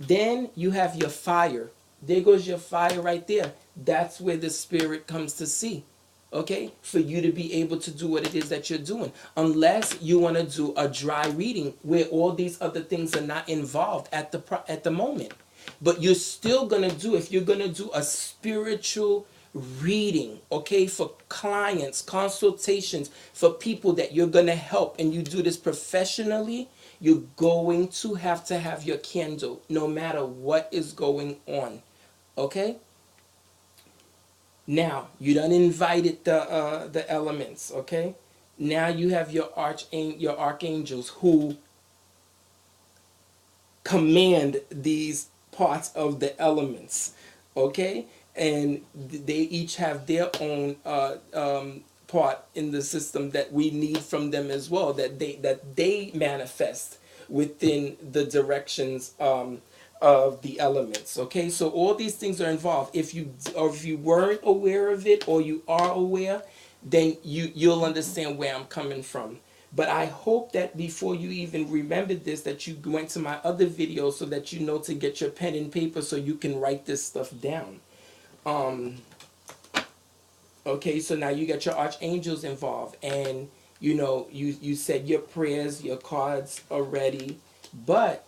Then you have your fire. There goes your fire right there. That's where the spirit comes to see. Okay, for you to be able to do what it is that you're doing, unless you want to do a dry reading where all these other things are not involved at the moment. But you're still gonna do, if you're gonna do a spiritual reading, okay, for clients, consultations, for people that you're gonna help, and you do this professionally, you're going to have your candle no matter what is going on. Okay, now you done invited the elements. Okay, now you have your archangels who command these parts of the elements. Okay, and they each have their own part in the system that we need from them as well, that they manifest within the directions of the elements. Okay, so all these things are involved. If you weren't aware of it, or you are aware, then you'll understand where I'm coming from. But I hope that before you even remembered this, that you went to my other videos, so that you know to get your pen and paper so you can write this stuff down. Okay, so now you got your archangels involved, and you said your prayers, your cards already, but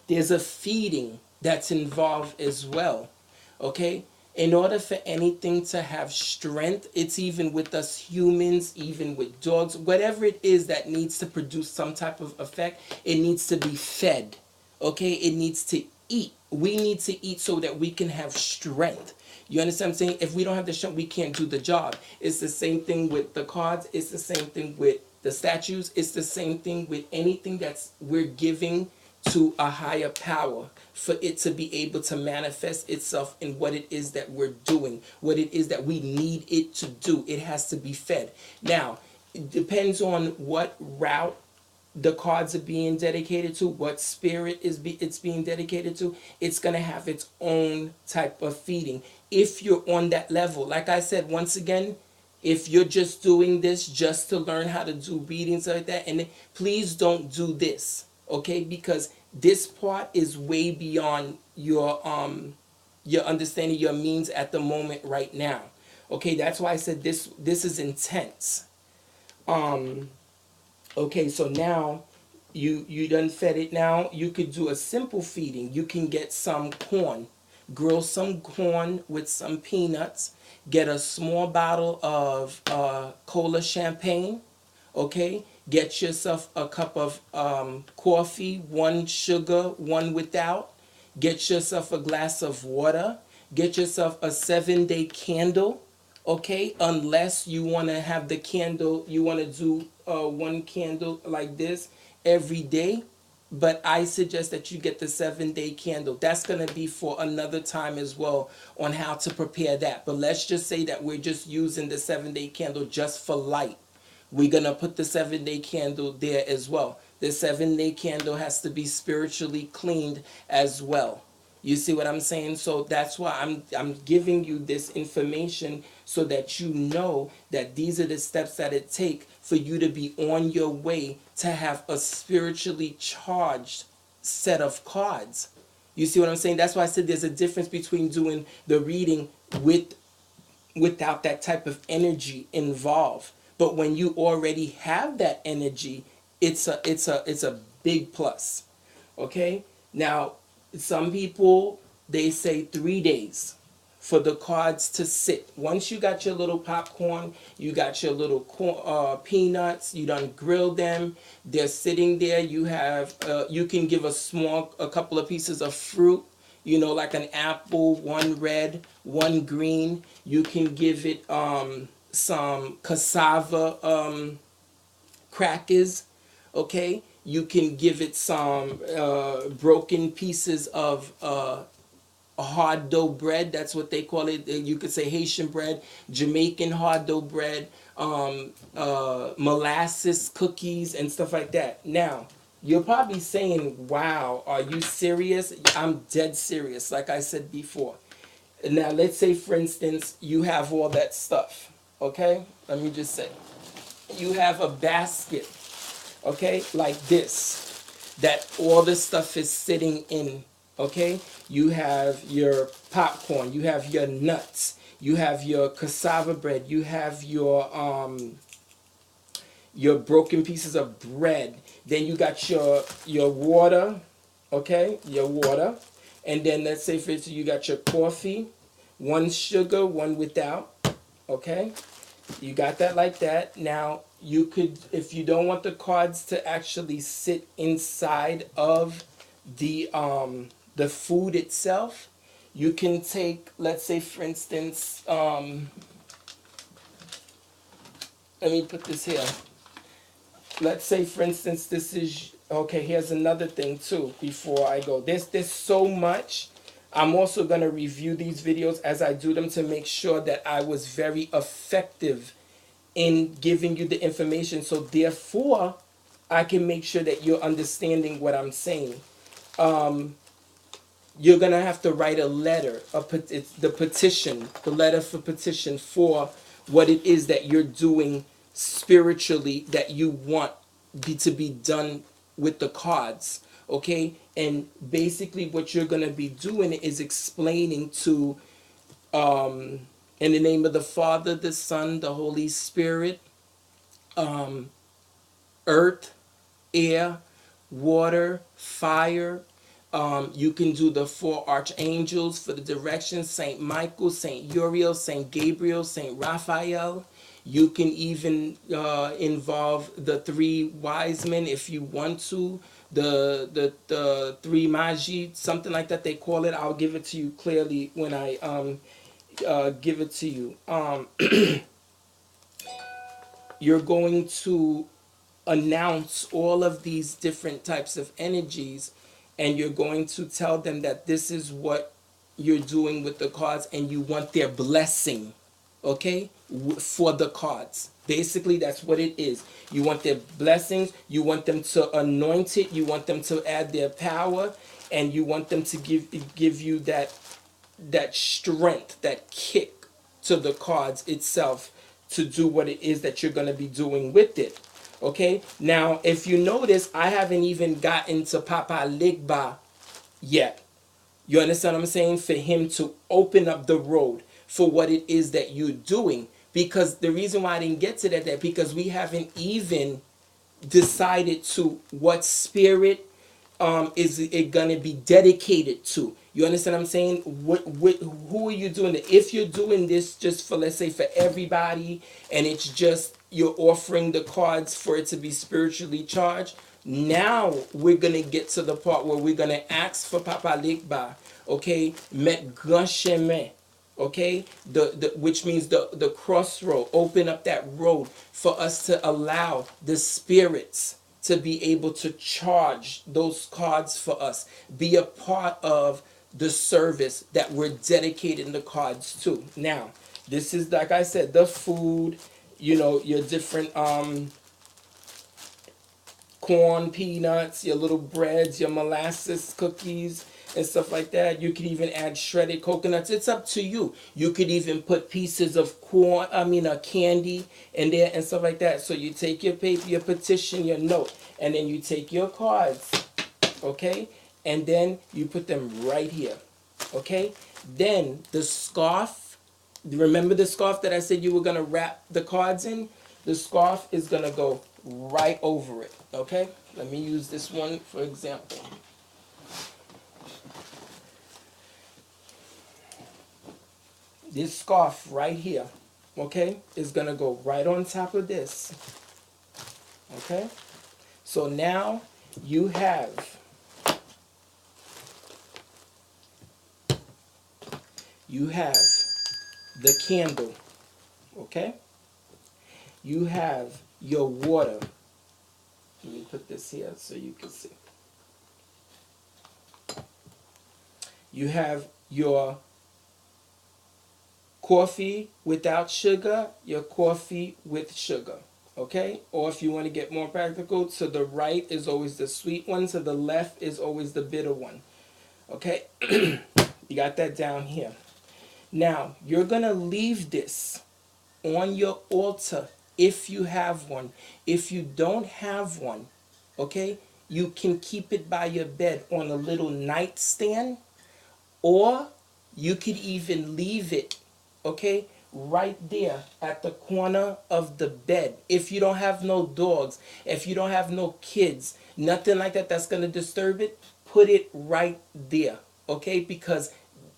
there's a feeding that's involved as well. Okay, in order for anything to have strength, it's even with us humans, even with dogs, whatever it is that needs to produce some type of effect, it needs to be fed. Okay, it needs to eat. We need to eat so that we can have strength. You understand what I'm saying? If we don't have the strength, we can't do the job. It's the same thing with the cards. It's the same thing with the statues. It's the same thing with anything that's we're giving to a higher power, for it to be able to manifest itself in what it is that we're doing, what it is that we need it to do. It has to be fed. Now, it depends on what route the cards are being dedicated to, what spirit it's being dedicated to. It's going to have its own type of feeding. If you're on that level, like I said, once again, if you're just doing this just to learn how to do readings like that, and please don't do this, okay? Because this part is way beyond your understanding, your means at the moment right now. Okay, that's why I said this is intense. Okay, so now you done fed it. Now you could do a simple feeding. You can get some corn, grill some corn with some peanuts, get a small bottle of cola champagne. Okay, get yourself a cup of coffee, one sugar, one without. Get yourself a glass of water. Get yourself a 7-day candle. Okay, unless you want to have the candle, you want to do one candle like this every day. But I suggest that you get the 7-day candle. That's going to be for another time as well, on how to prepare that. But let's just say that we're just using the 7-day candle just for light. We're going to put the 7-day candle there as well. The 7-day candle has to be spiritually cleaned as well. You see what I'm saying? So that's why I'm giving you this information, so that you know that these are the steps that it take for you to be on your way to have a spiritually charged set of cards. You see what I'm saying? That's why I said there's a difference between doing the reading without that type of energy involved. But when you already have that energy, it's a big plus. Okay? Now, some people, they say 3 days for the cards to sit. Once you got your little popcorn, you got your little peanuts, you done grilled them, they're sitting there. You have, you can give a couple of pieces of fruit, you know, like an apple, one red, one green. You can give it some cassava crackers, okay? You can give it some broken pieces of a hard dough bread. That's what they call it. You could say Haitian bread, Jamaican hard dough bread, molasses cookies, and stuff like that. Now, you're probably saying, wow, are you serious? I'm dead serious, like I said before. Now, let's say, for instance, you have all that stuff, okay? Let me just say, you have a basket, okay, like this, that all this stuff is sitting in, okay? You have your popcorn, you have your nuts, you have your cassava bread, you have your broken pieces of bread. Then you got your water, okay? Your water. And then let's say for instance you got your coffee, one sugar, one without, okay? You got that like that. Now, you could, if you don't want the cards to actually sit inside of the food itself, you can take, let's say for instance, let me put this here. Let's say for instance this is, okay, here's another thing too before I go. There's so much. I'm also going to review these videos as I do them to make sure that I was very effective in giving you the information, so therefore I can make sure that you're understanding what I'm saying. You're gonna have to write a letter, it's the petition, the letter for petition for what it is that you're doing spiritually that you want to be done with the cards, okay? And basically what you're gonna be doing is explaining to, in the name of the Father, the Son, the Holy Spirit, earth, air, water, fire. You can do the four archangels for the directions: Saint Michael, Saint Uriel, Saint Gabriel, Saint Raphael. You can even involve the three wise men if you want to. The three magi, something like that they call it. I'll give it to you clearly when I give it to you. You're going to announce all of these different types of energies, and you're going to tell them that this is what you're doing with the cards and you want their blessing, okay, for the cards. Basically that's what it is. You want their blessings, you want them to anoint it, you want them to add their power, and you want them to give you that strength, that kick to the cards itself to do what it is that you're going to be doing with it. Okay, now if you notice, I haven't even gotten to Papa Ligba yet. You understand what I'm saying? For him to open up the road for what it is that you're doing. Because the reason why I didn't get to that because we haven't even decided to what spirit is it gonna be dedicated to. You understand what I'm saying? Who are you doing it? If you're doing this just for, let's say, for everybody, and it's just you're offering the cards for it to be spiritually charged, now we're gonna get to the part where we're gonna ask for Papa Likba, okay, met grand chemin, okay, the which means the crossroad, open up that road for us to allow the spirits to be able to charge those cards for us, be a part of the service that we're dedicating the cards to. Now, this is, like I said, the food, you know, your different corn, peanuts, your little breads, your molasses cookies, and stuff like that. You could even add shredded coconuts. It's up to you. You could even put pieces of corn, candy in there and stuff like that. So you take your paper, your petition, your note, and then you take your cards, okay? And then you put them right here, okay? Then the scarf, remember the scarf that I said you were going to wrap the cards in? The scarf is going to go right over it, okay? Let me use this one for example. This scarf right here, okay, is going to go right on top of this. Okay? So now you have the candle, okay? You have your water. Let me put this here so you can see. You have your coffee without sugar, your coffee with sugar, okay? Or if you want to get more practical, to the right is always the sweet one, to the left is always the bitter one, okay? You got that down here. Now, you're going to leave this on your altar if you have one. If you don't have one, okay, you can keep it by your bed on a little nightstand, or you could even leave it, okay, right there at the corner of the bed. If you don't have no dogs, if you don't have no kids, nothing like that that's going to disturb it, put it right there, okay? Because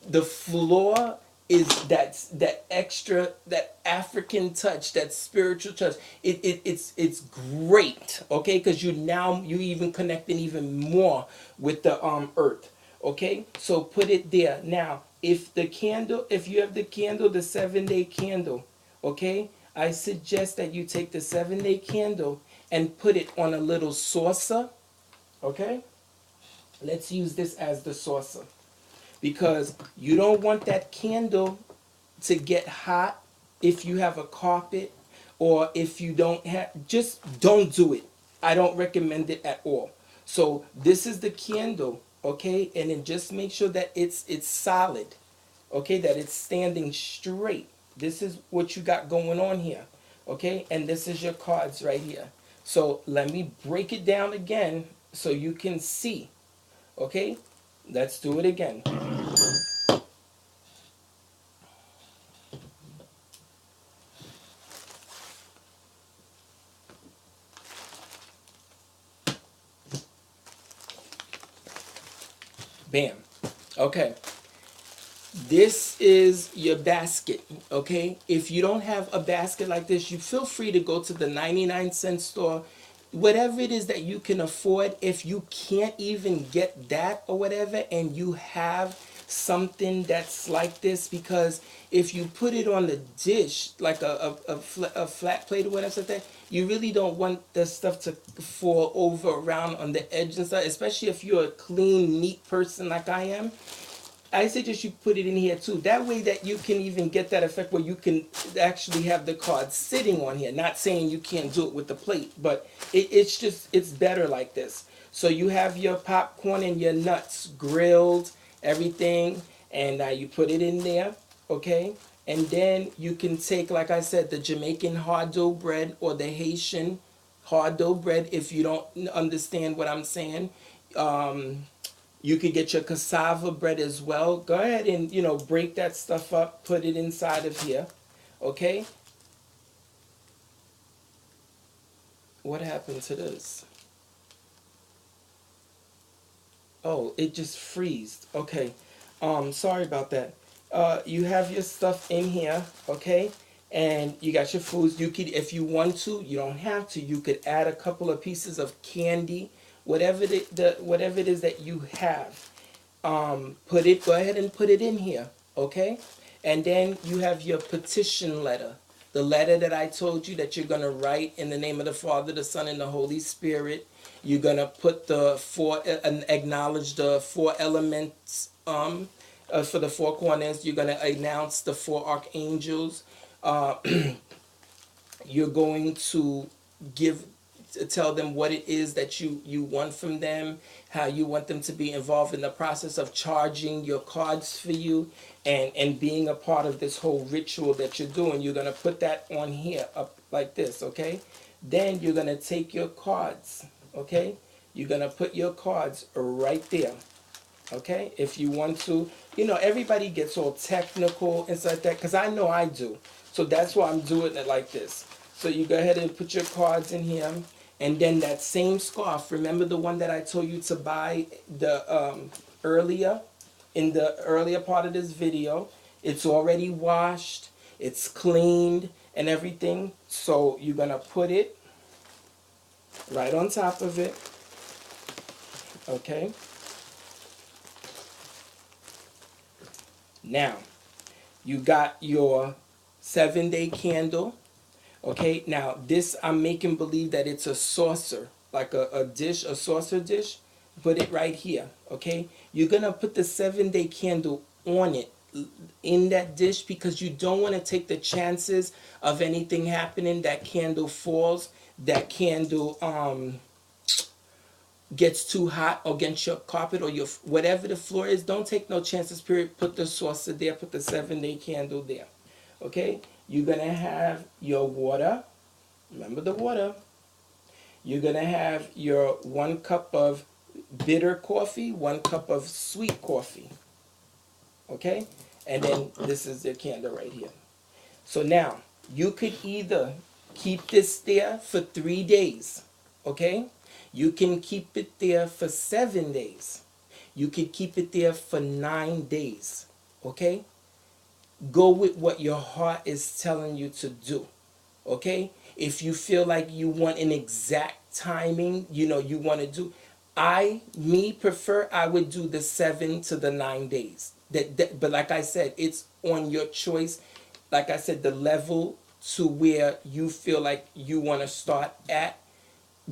the floor is that extra, that African touch, that spiritual touch. It's great, okay? Because you even connecting even more with the earth. Okay, so put it there. Now, if you have the candle, the 7-day candle, okay, I suggest that you take the 7-day candle and put it on a little saucer, okay? Let's use this as the saucer because you don't want that candle to get hot if you have a carpet, or if you don't have, just don't do it. I don't recommend it at all. So this is the candle, okay? And then just make sure that it's solid, okay? That it's standing straight. This is what you got going on here, okay? And this is your cards right here. So let me break it down again so you can see, okay? Let's do it again. Bam. Okay. This is your basket, okay? If you don't have a basket like this, you feel free to go to the 99-cent store. Whatever it is that you can afford, if you can't even get that or whatever, and you have something that's like this, because if you put it on the dish, like a flat plate or whatever like that, you really don't want the stuff to fall over around on the edge and stuff, especially if you're a clean, neat person like I am. I suggest you put it in here too. That way that you can even get that effect where you can actually have the card sitting on here. Not saying you can't do it with the plate, but it's better like this. So you have your popcorn and your nuts grilled, everything, and you put it in there, okay? And then you can take, like I said, the Jamaican hard dough bread or the Haitian hard dough bread if you don't understand what I'm saying. You could get your cassava bread as well. Go ahead and, break that stuff up, put it inside of here. Okay? What happened to this? Oh, it just freezed. Okay. Sorry about that. You have your stuff in here, okay? And you got your foods. You could, if you want to, you don't have to. You could add a couple of pieces of candy, whatever it is that you have. Go ahead and put it in here, okay? And then you have your petition letter, the letter that I told you that you're going to write in the name of the Father, the Son, and the Holy Spirit. You're going to put acknowledge the 4 elements for the 4 corners. You're going to announce the 4 archangels. Uh, you're going to tell them what it is that you want from them, how you want them to be involved in the process of charging your cards for you, and being a part of this whole ritual that you're doing. You're going to put that on here up like this, okay? Then you're going to take your cards, okay? You're going to put your cards right there, okay? If you want to, everybody gets all technical and stuff like that, because I know I do. So that's why I'm doing it like this. So you go ahead and put your cards in here, and then that same scarf, remember the one that I told you to buy earlier, in the earlier part of this video, It's already washed, it's cleaned and everything. So you're gonna put it right on top of it, okay? Now, you got your 7-day candle. Okay, now this I'm making believe that it's a saucer, like a dish, a saucer dish. Put it right here, okay? You're gonna put the 7-day candle on it in that dish because you don't want to take the chances of anything happening. That candle falls, that candle gets too hot against your carpet or your whatever the floor is. Don't take no chances, period. Put the saucer there, put the 7-day candle there. Okay? You're gonna have your water. Remember the water. You're going to have your 1 cup of bitter coffee, 1 cup of sweet coffee. Okay? And then this is the candle right here. So now, you could either keep this there for 3 days. Okay? You can keep it there for 7 days. You could keep it there for 9 days. Okay? Go with what your heart is telling you to do. Okay, if you feel like you want an exact timing, you want to do, I would do the 7 to the 9 days. But like I said, it's on your choice. Like I said, the level to where you feel like you want to start at,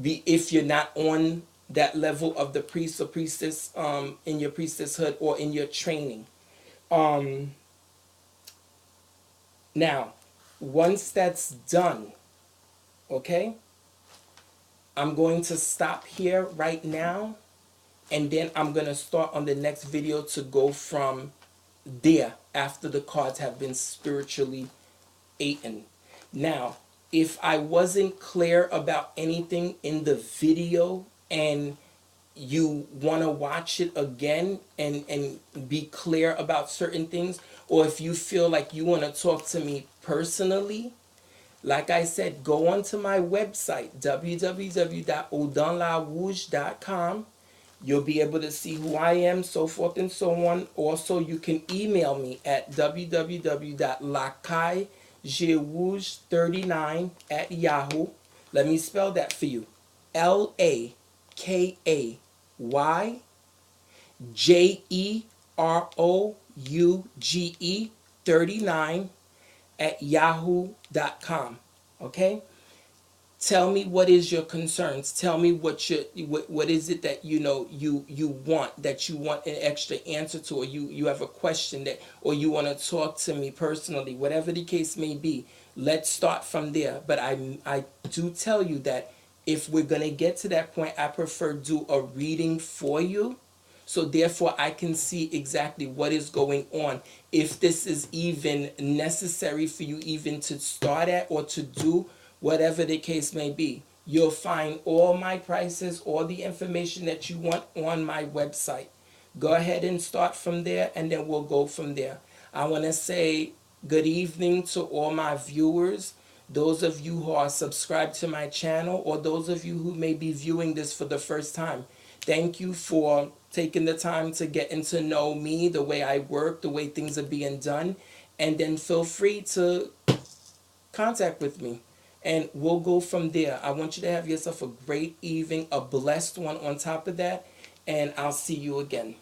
if you're not on that level of the priest or priestess, in your priestesshood or in your training. Now, once that's done, okay, I'm going to stop here right now, and then I'm going to start on the next video to go from there after the cards have been spiritually eaten. Now, if I wasn't clear about anything in the video and you want to watch it again and be clear about certain things, or if you feel like you want to talk to me personally, like I said, go onto my website, www.odonlarouge.com. You'll be able to see who I am, so forth and so on. Also, you can email me at www.lakaygerouge39 Let me spell that for you. LAKAYJEROUGE 39 @yahoo.com. Okay? Tell me what is your concerns. Tell me what is it that you want, that you want an extra answer to, or you have a question that, or you want to talk to me personally, whatever the case may be. Let's start from there. But I do tell you that if we're going to get to that point, I prefer do a reading for you, so therefore I can see exactly what is going on, if this is even necessary for you even to start at or to do, whatever the case may be. You'll find all my prices, all the information that you want on my website. Go ahead and start from there, and then we'll go from there. I want to say good evening to all my viewers, those of you who are subscribed to my channel, or those of you who may be viewing this for the first time. Thank you for taking the time to getting to know me, the way I work, the way things are being done, and then feel free to contact with me, and we'll go from there. I want you to have yourself a great evening, a blessed one on top of that, and I'll see you again.